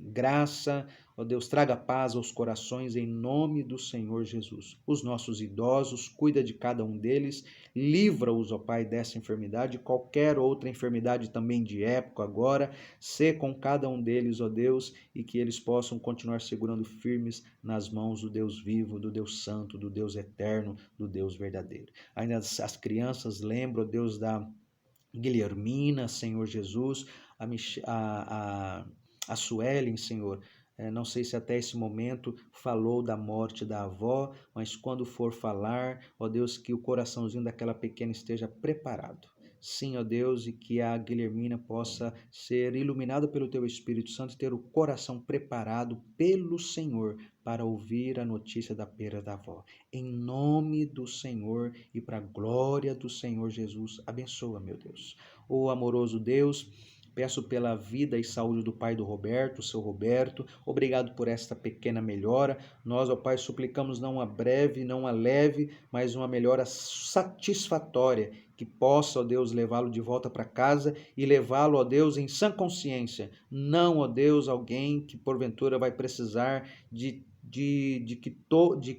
graça, ó Deus, traga paz aos corações em nome do Senhor Jesus. Os nossos idosos, cuida de cada um deles, livra-os, ó Pai, dessa enfermidade, qualquer outra enfermidade também de época agora, sê com cada um deles, ó Deus, e que eles possam continuar segurando firmes nas mãos do Deus vivo, do Deus santo, do Deus eterno, do Deus verdadeiro. Ainda as crianças lembram, ó Deus, da Guilhermina, Senhor Jesus, a Suelen, Senhor, não sei se até esse momento falou da morte da avó, mas quando for falar, ó Deus, que o coraçãozinho daquela pequena esteja preparado. Sim, ó Deus, e que a Guilhermina possa ser iluminada pelo Teu Espírito Santo e ter o coração preparado pelo Senhor para ouvir a notícia da perda da avó. Em nome do Senhor e para a glória do Senhor Jesus, abençoa, meu Deus. Ó amoroso Deus, peço pela vida e saúde do pai do Roberto, seu Roberto. Obrigado por esta pequena melhora. Nós, ó Pai, suplicamos não uma breve, não uma leve, mas uma melhora satisfatória, que possa, ó Deus, levá-lo de volta para casa e levá-lo, ó Deus, em sã consciência. Não, ó Deus, alguém que porventura vai precisar de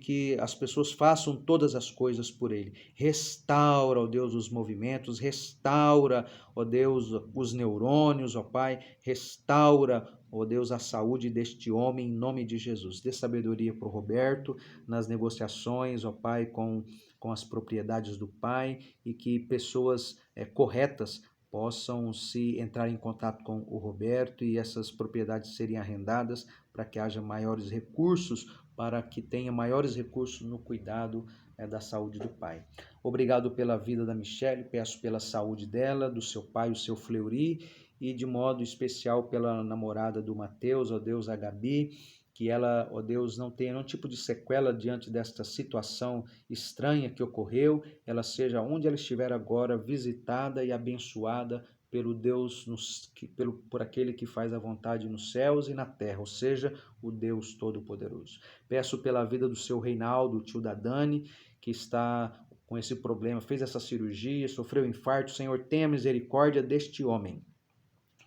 que as pessoas façam todas as coisas por ele. Restaura, ó Deus, os movimentos, restaura, ó Deus, os neurônios, ó Pai, restaura, ó Deus, a saúde deste homem, em nome de Jesus. Dê sabedoria para o Roberto nas negociações, ó Pai, com as propriedades do Pai, e que pessoas corretas possam se entrar em contato com o Roberto e essas propriedades serem arrendadas para que haja maiores recursos, para que tenha maiores recursos no cuidado da saúde do pai. Obrigado pela vida da Michele, peço pela saúde dela, do seu pai, o seu Fleury, e de modo especial pela namorada do Mateus, ó Deus, a Gabi, que ela, ó Deus, não tenha nenhum tipo de sequela diante desta situação estranha que ocorreu, ela seja onde ela estiver agora visitada e abençoada pelo Deus, por aquele que faz a vontade nos céus e na terra, ou seja, o Deus Todo-Poderoso. Peço pela vida do seu Reinaldo, o tio da Dani, que está com esse problema, fez essa cirurgia, sofreu infarto. Senhor, tenha misericórdia deste homem.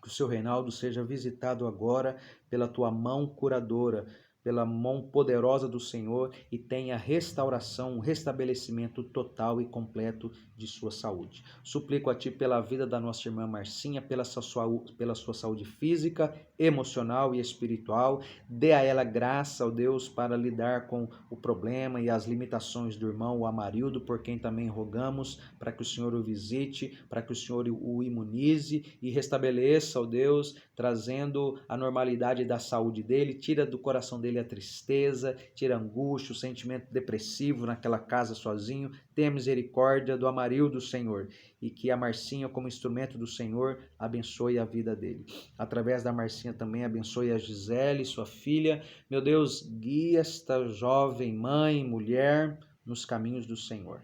Que o seu Reinaldo seja visitado agora pela tua mão curadora, pela mão poderosa do Senhor, e tenha restauração, um restabelecimento total e completo de sua saúde. Suplico a Ti pela vida da nossa irmã Marcinha, pela sua saúde física, emocional e espiritual. Dê a ela graça, ó Deus, para lidar com o problema e as limitações do irmão, o Amarildo, por quem também rogamos, para que o Senhor o visite, para que o Senhor o imunize e restabeleça, ó Deus, trazendo a normalidade da saúde dele, tira do coração dele a tristeza, tira a angústia, o sentimento depressivo naquela casa sozinho. Tenha misericórdia do Amarildo, Senhor, e que a Marcinha, como instrumento do Senhor, abençoe a vida dele. Através da Marcinha também abençoe a Gisele, sua filha. Meu Deus, guia esta jovem mãe, mulher, nos caminhos do Senhor.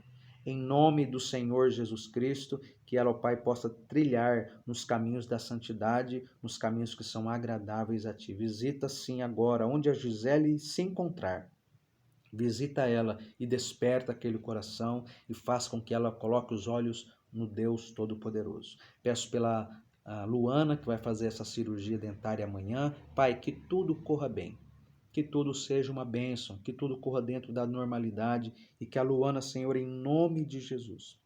Em nome do Senhor Jesus Cristo, que ela, ó Pai, possa trilhar nos caminhos da santidade, nos caminhos que são agradáveis a Ti. Visita, sim, agora, onde a Gisele se encontrar. Visita ela e desperta aquele coração e faz com que ela coloque os olhos no Deus Todo-Poderoso. Peço pela Luana, que vai fazer essa cirurgia dentária amanhã. Pai, que tudo corra bem. Que tudo seja uma bênção, que tudo corra dentro da normalidade e que a Luana, Senhor, em nome de Jesus,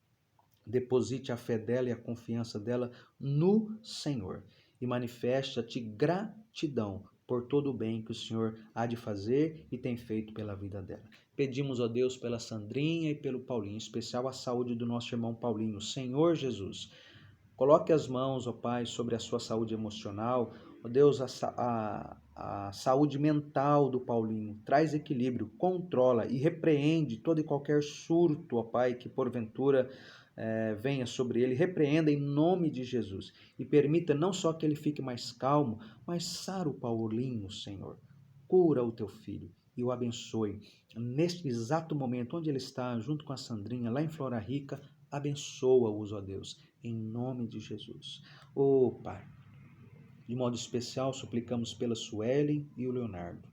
deposite a fé dela e a confiança dela no Senhor e manifeste a Ti gratidão por todo o bem que o Senhor há de fazer e tem feito pela vida dela. Pedimos, ó Deus, pela Sandrinha e pelo Paulinho, em especial a saúde do nosso irmão Paulinho. Senhor Jesus, coloque as mãos, ó Pai, sobre a sua saúde emocional. Ó Deus, a saúde mental do Paulinho. Traz equilíbrio, controla e repreende todo e qualquer surto, ó Pai, que porventura venha sobre ele. Repreenda em nome de Jesus. E permita não só que ele fique mais calmo, mas sara o Paulinho, Senhor. Cura o teu filho e o abençoe. Neste exato momento onde ele está, junto com a Sandrinha, lá em Flora Rica, abençoa-os, ó Deus, em nome de Jesus. Ó Pai, de modo especial, suplicamos pela Suelen e o Leonardo,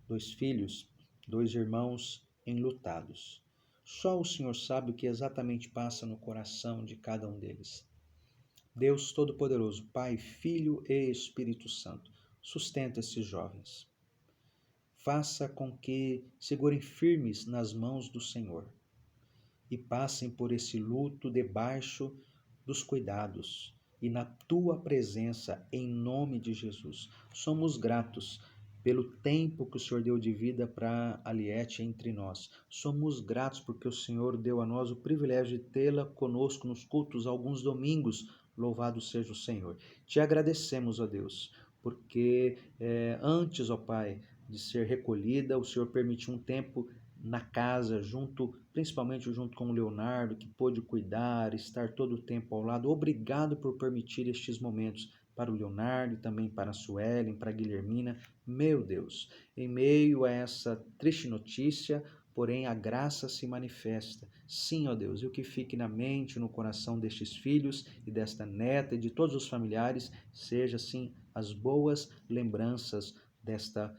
2 filhos, 2 irmãos enlutados. Só o Senhor sabe o que exatamente passa no coração de cada um deles. Deus Todo-Poderoso, Pai, Filho e Espírito Santo, sustenta esses jovens. Faça com que segurem firmes nas mãos do Senhor e passem por esse luto debaixo dos cuidados e na tua presença, em nome de Jesus. Somos gratos pelo tempo que o Senhor deu de vida para Aliette entre nós. Somos gratos porque o Senhor deu a nós o privilégio de tê-la conosco nos cultos alguns domingos. Louvado seja o Senhor. Te agradecemos, ó Deus, porque antes, ó Pai, de ser recolhida, o Senhor permitiu um tempo na casa, principalmente junto com o Leonardo, que pôde cuidar, estar todo o tempo ao lado. Obrigado por permitir estes momentos para o Leonardo e também para a Suelen, para a Guilhermina. Meu Deus, em meio a essa triste notícia, porém a graça se manifesta. Sim, ó Deus, e o que fique na mente, no coração destes filhos e desta neta e de todos os familiares, seja assim as boas lembranças desta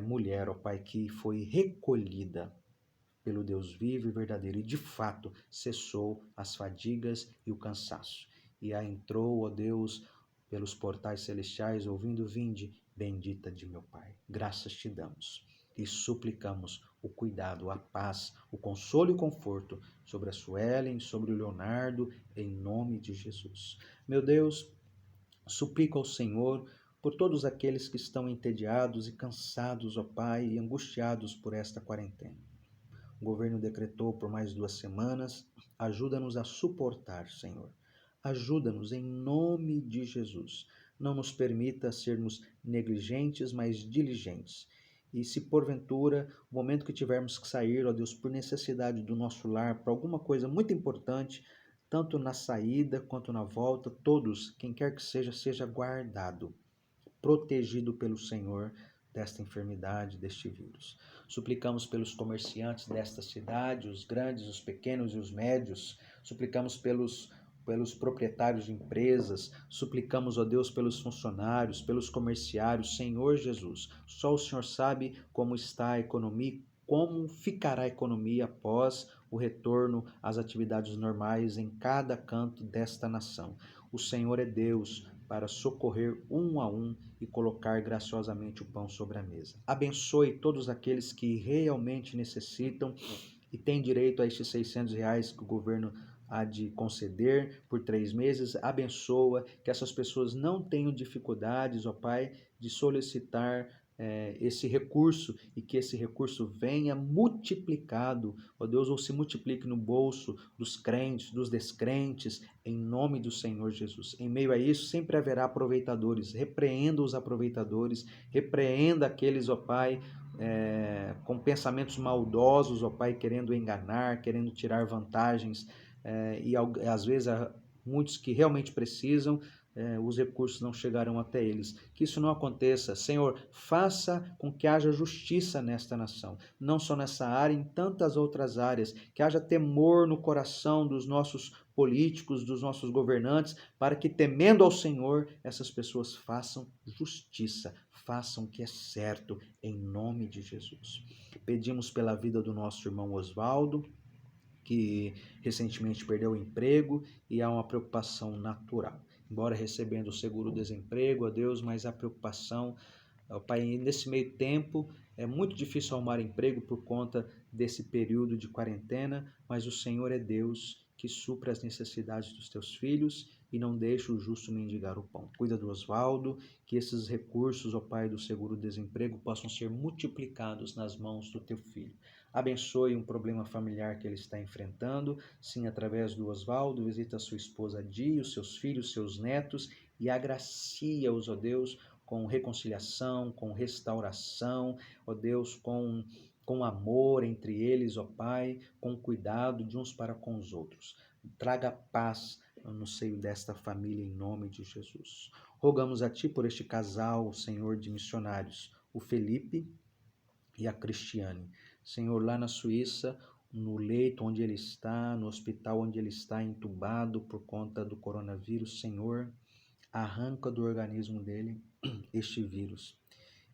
mulher, ó Pai, que foi recolhida pelo Deus vivo e verdadeiro, e de fato cessou as fadigas e o cansaço. E a entrou, ó Deus, pelos portais celestiais, ouvindo: vinde, bendita de meu Pai. Graças te damos e suplicamos o cuidado, a paz, o consolo e o conforto sobre a Suelen, sobre o Leonardo, em nome de Jesus. Meu Deus, suplico ao Senhor por todos aqueles que estão entediados e cansados, ó Pai, e angustiados por esta quarentena. O governo decretou por mais 2 semanas. Ajuda-nos a suportar, Senhor. Ajuda-nos em nome de Jesus. Não nos permita sermos negligentes, mas diligentes. E se porventura, o momento que tivermos que sair, ó Deus, por necessidade do nosso lar, para alguma coisa muito importante, tanto na saída quanto na volta, todos, quem quer que seja guardado, protegido pelo Senhor desta enfermidade, deste vírus. Suplicamos pelos comerciantes desta cidade, os grandes, os pequenos e os médios. Suplicamos pelos proprietários de empresas. Suplicamos, ó Deus, pelos funcionários, pelos comerciários. Senhor Jesus, só o Senhor sabe como está a economia, como ficará a economia após o retorno às atividades normais em cada canto desta nação. O Senhor é Deus para socorrer um a um e colocar graciosamente o pão sobre a mesa. Abençoe todos aqueles que realmente necessitam e têm direito a estes R$ 600 que o governo há de conceder por 3 meses. Abençoa que essas pessoas não tenham dificuldades, ó Pai, de solicitar esse recurso e que esse recurso venha multiplicado, ó Deus, ou se multiplique no bolso dos crentes, dos descrentes, em nome do Senhor Jesus. Em meio a isso, sempre haverá aproveitadores. Repreenda os aproveitadores, repreenda aqueles, ó Pai, com pensamentos maldosos, ó Pai, querendo enganar, querendo tirar vantagens, e às vezes muitos que realmente precisam, os recursos não chegarão até eles. Que isso não aconteça. Senhor, faça com que haja justiça nesta nação, não só nessa área, em tantas outras áreas, que haja temor no coração dos nossos políticos, dos nossos governantes, para que, temendo ao Senhor, essas pessoas façam justiça, façam o que é certo, em nome de Jesus. Pedimos pela vida do nosso irmão Oswaldo, que recentemente perdeu o emprego, e há uma preocupação natural. Embora recebendo o seguro-desemprego, ó Deus, mas a preocupação, ó Pai, nesse meio tempo é muito difícil arrumar emprego por conta desse período de quarentena, mas o Senhor é Deus que supra as necessidades dos teus filhos e não deixa o justo mendigar o pão. Cuida do Oswaldo, que esses recursos, ó Pai, do seguro-desemprego possam ser multiplicados nas mãos do teu filho. Abençoe um problema familiar que ele está enfrentando, sim, através do Oswaldo, visita a sua esposa Di, os seus filhos, seus netos, e agracia-os, ó Deus, com reconciliação, com restauração, ó Deus, com amor entre eles, ó Pai, com cuidado de uns para com os outros. Traga paz no seio desta família, em nome de Jesus. Rogamos a Ti por este casal, Senhor, de missionários, o Felipe e a Cristiane. Senhor, lá na Suíça, no leito onde ele está, no hospital onde ele está entubado por conta do coronavírus, Senhor, arranca do organismo dele este vírus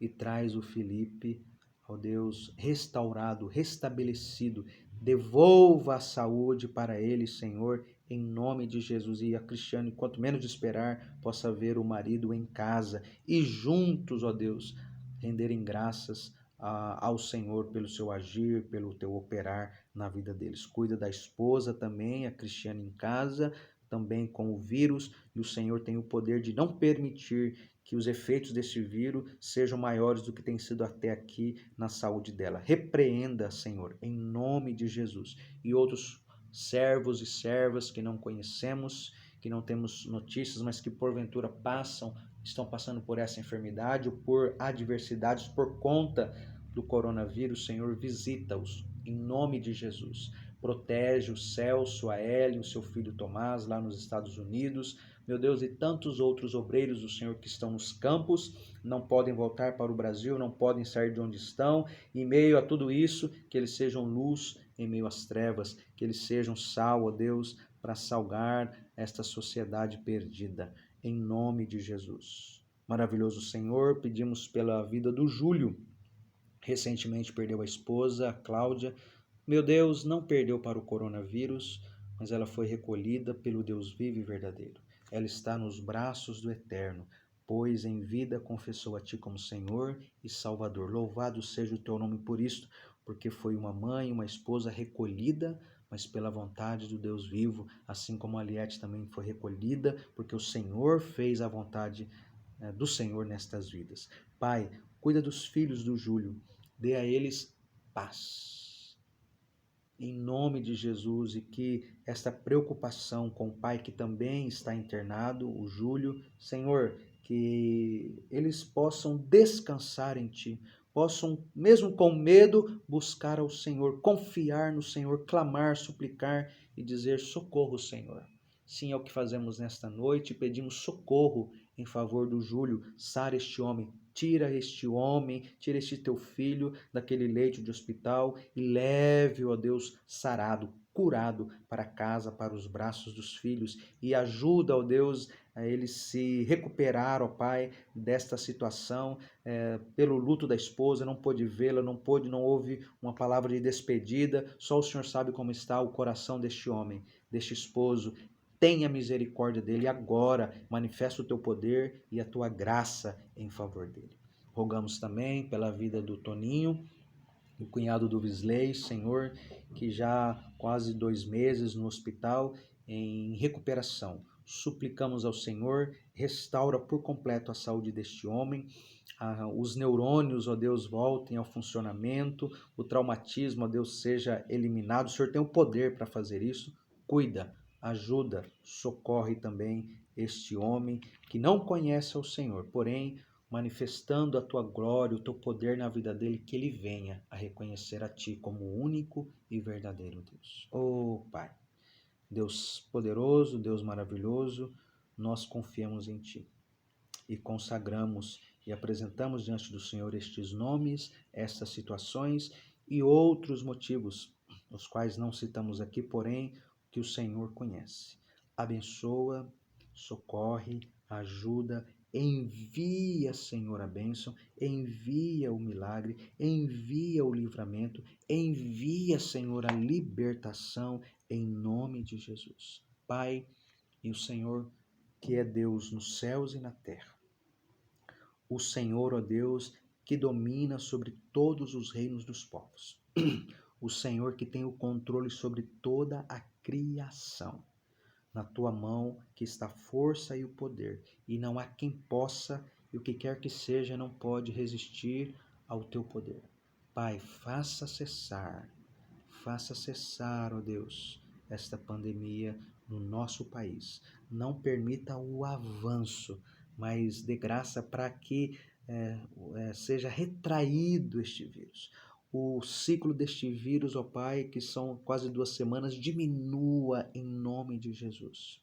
e traz o Felipe, ó Deus, restaurado, restabelecido. Devolva a saúde para ele, Senhor, em nome de Jesus. E a Cristiane, quanto menos esperar, possa ver o marido em casa e juntos, ó Deus, renderem graças ao Senhor pelo seu agir, pelo teu operar na vida deles. Cuida da esposa também, a Cristiane em casa, também com o vírus, e o Senhor tem o poder de não permitir que os efeitos desse vírus sejam maiores do que tem sido até aqui na saúde dela. Repreenda, Senhor, em nome de Jesus. E outros servos e servas que não conhecemos, que não temos notícias, mas que porventura estão passando por essa enfermidade ou por adversidades por conta do coronavírus, Senhor, visita-os em nome de Jesus. Protege o Celso, a Ellen, o seu filho Tomás, lá nos Estados Unidos, meu Deus, e tantos outros obreiros do Senhor que estão nos campos, não podem voltar para o Brasil, não podem sair de onde estão. Em meio a tudo isso, que eles sejam luz em meio às trevas, que eles sejam sal, ó Deus, para salgar esta sociedade perdida, em nome de Jesus. Maravilhoso Senhor, pedimos pela vida do Júlio, recentemente perdeu a esposa, a Cláudia. Meu Deus, não perdeu para o coronavírus, mas ela foi recolhida pelo Deus vivo e verdadeiro. Ela está nos braços do Eterno, pois em vida confessou a Ti como Senhor e Salvador. Louvado seja o Teu nome por isto, porque foi uma mãe, uma esposa recolhida, mas pela vontade do Deus vivo, assim como a Aliette também foi recolhida, porque o Senhor fez a vontade do Senhor nestas vidas. Pai, cuida dos filhos do Júlio, dê a eles paz. Em nome de Jesus, e que esta preocupação com o pai que também está internado, o Júlio, Senhor, que eles possam descansar em Ti, possam, mesmo com medo, buscar ao Senhor, confiar no Senhor, clamar, suplicar e dizer: socorro, Senhor. Sim, é o que fazemos nesta noite, pedimos socorro em favor do Júlio. Sara este homem, tira este teu filho daquele leito de hospital e leve-o, ó Deus, sarado, curado para casa, para os braços dos filhos, e ajuda, ó Deus, a ele se recuperar, ó Pai, desta situação, pelo luto da esposa, não pôde vê-la, não houve uma palavra de despedida, só o Senhor sabe como está o coração deste homem, deste esposo. Tenha misericórdia dele agora, manifesta o teu poder e a tua graça em favor dele. Rogamos também pela vida do Toninho, o cunhado do Visley, Senhor, que já há quase 2 meses no hospital em recuperação. Suplicamos ao Senhor, restaura por completo a saúde deste homem, os neurônios, ó Deus, voltem ao funcionamento, o traumatismo, ó Deus, seja eliminado. O Senhor tem o poder para fazer isso. Cuida, ajuda, socorre também este homem que não conhece ao Senhor, porém, manifestando a tua glória, o teu poder na vida dele, que ele venha a reconhecer a ti como o único e verdadeiro Deus. Oh, Pai, Deus poderoso, Deus maravilhoso, nós confiamos em ti e consagramos e apresentamos diante do Senhor estes nomes, estas situações e outros motivos, os quais não citamos aqui, porém, que o Senhor conhece. Abençoa, socorre, ajuda, envia, Senhor, a bênção, envia o milagre, envia o livramento, envia, Senhor, a libertação, em nome de Jesus. Pai, e o Senhor, que é Deus nos céus e na terra, o Senhor, ó Deus, que domina sobre todos os reinos dos povos. O Senhor que tem o controle sobre toda a criação. Na tua mão que está a força e o poder, e não há quem possa, e o que quer que seja, não pode resistir ao teu poder. Pai, faça cessar, ó Deus, esta pandemia no nosso país. Não permita o avanço, mas dê graça para que seja retraído este vírus. O ciclo deste vírus, ó Pai, que são quase 2 semanas, diminua em nome de Jesus.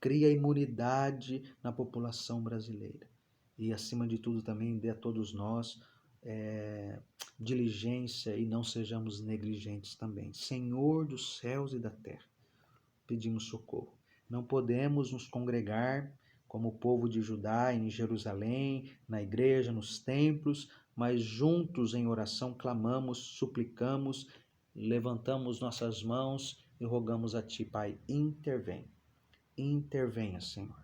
Cria imunidade na população brasileira. E, acima de tudo, também dê a todos nós diligência e não sejamos negligentes também. Senhor dos céus e da terra, pedimos socorro. Não podemos nos congregar como o povo de Judá em Jerusalém, na igreja, nos templos, mas juntos em oração clamamos, suplicamos, levantamos nossas mãos e rogamos a Ti, Pai, intervém. Intervenha, Senhor.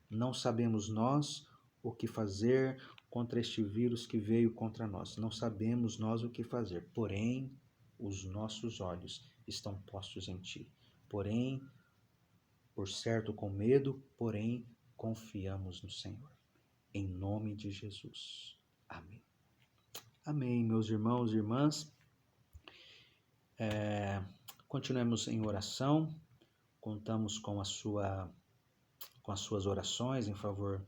Não sabemos nós o que fazer contra este vírus que veio contra nós. Não sabemos nós o que fazer, porém, os nossos olhos estão postos em Ti. Porém, por certo com medo, porém, confiamos no Senhor. Em nome de Jesus. Amém. Amém, meus irmãos e irmãs. Continuemos em oração. Contamos com as suas orações em favor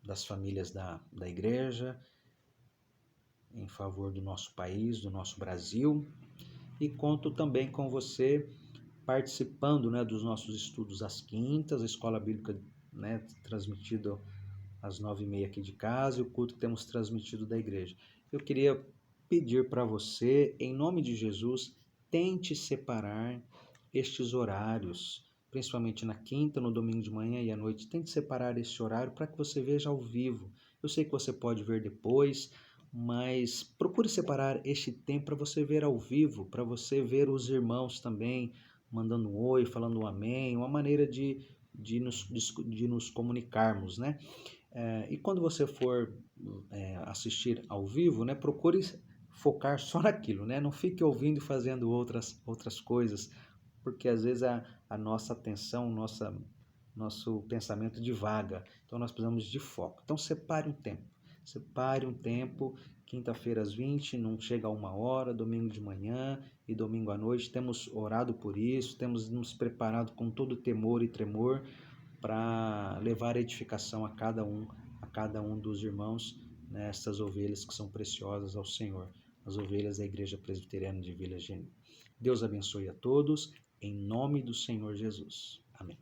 das famílias da igreja, em favor do nosso país, do nosso Brasil. E conto também com você participando, dos nossos estudos às quintas, a Escola Bíblica, transmitido às 9h30 aqui de casa, e o culto que temos transmitido da igreja. Eu queria pedir para você, em nome de Jesus, tente separar estes horários, principalmente na quinta, no domingo de manhã e à noite. Tente separar esse horário para que você veja ao vivo. Eu sei que você pode ver depois, mas procure separar este tempo para você ver ao vivo, para você ver os irmãos também mandando um oi, falando um amém, uma maneira de nos comunicarmos, né? E quando você for assistir ao vivo, procure focar só naquilo, né? Não fique ouvindo e fazendo outras coisas, porque às vezes a nossa atenção, nosso pensamento divaga. Então nós precisamos de foco. Então separe um tempo, quinta-feira às 20, não chega a 1h, domingo de manhã e domingo à noite. Temos orado por isso, temos nos preparado com todo temor e tremor para levar edificação a cada um dos irmãos, estas ovelhas que são preciosas ao Senhor, as ovelhas da Igreja Presbiteriana de Vila Geni. Deus abençoe a todos, em nome do Senhor Jesus. Amém.